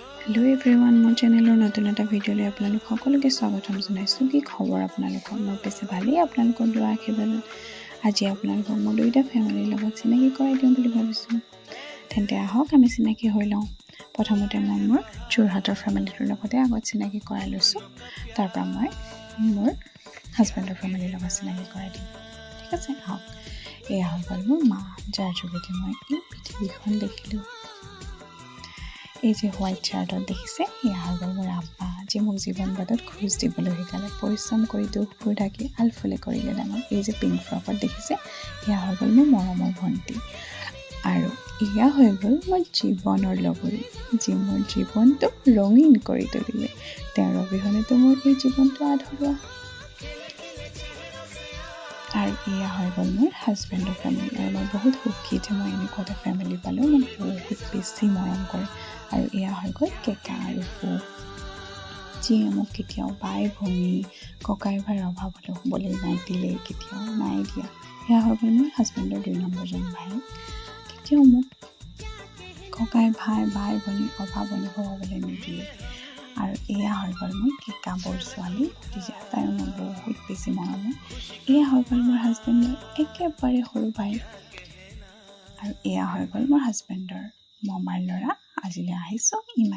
Hello' everyone, মোৰ চেনেলৰ নতুন এটা ভিডিঅ'লৈ আপোনালোক সকলোকে স্বাগতম জনাইছোঁ। কি খবৰ আপোনালোকৰ? মোৰ বেছি ভালেই, আপোনালোকৰ দুৱা আশীৰ্বাদত আজি আপোনালোকক মোৰ দুইটা ফেমিলিৰ লগত চিনাকি কৰাই দিওঁ বুলি ভাবিছোঁ। তেন্তে আহক আমি চিনাকি হৈ লওঁ। প্ৰথমতে মই মোৰ যোৰহাটৰ ফেমিলিটোৰ লগতে আগত চিনাকি কৰাই লৈছোঁ। তাৰপৰা মই মোৰ হাজবেণ্ডৰ ফেমিলিৰ লগত চিনাকি কৰাই দিম। ঠিক আছে, আহক। এয়া হৈ গ'ল মোৰ মা, যাৰ যোগেদি মই এই পৃথিৱীখন দেখিলোঁ। এই যে হোৱাইট চাৰ্টত দেখিছে, এয়া হৈ গ'ল মোৰ আব্বা, যি মোক জীৱন বাটত খোজ দিবলৈ শিকালে, পৰিশ্ৰম কৰি দুখবোৰ ঢাকি আলফুলে কৰিলে ডাঙৰ। এই যে পিংক ফ্ৰকত দেখিছে, এয়া হৈ গ'ল মোৰ মৰমৰ ভণ্টি। আৰু এয়া হৈ গ'ল মোৰ জীৱনৰ লগৰী, যি মোৰ জীৱনটো ৰঙীন কৰি তুলিলে। তেওঁৰ অবিহনেতো মোৰ এই জীৱনটো আধৰুৱা। আৰু এয়া হৈ গ'ল মোৰ হাজবেণ্ডৰ ফেমিলি। আৰু মই বহুত সুখী যে মই এনেকুৱা এটা ফেমিলি পালোঁ, মোক বহুত বেছি মৰম কৰে। আৰু এয়া হৈ গ'ল কেকা আৰু বৌ, যিয়ে মোক কেতিয়াও বাই ভনী ককাই ভাইৰ অভাৱলৈ শুবলৈ নিদিলে, কেতিয়াও নাই দিয়া। এয়া হৈ গ'ল মোৰ হাজবেণ্ডৰ 2 নম্বৰজন ভাই, কেতিয়াও মোক ককাই ভাই বাই ভনীৰ অভাৱ অনুভৱ হ'বলৈ নিদিলে। আৰু এয়া হৈ গ'ল মোৰ কেকা বৌৰ ছোৱালী ভতিজা, তাইও মোৰ বহুত বেছি মৰমৰ। এয়া হৈ গ'ল মোৰ হাজবেণ্ডৰ একেবাৰে সৰু ভাই। আৰু এয়া হৈ গ'ল মোৰ হাজবেণ্ডৰ মমাৰ ল'ৰা। আজিলৈ আহিছোঁ ইমান।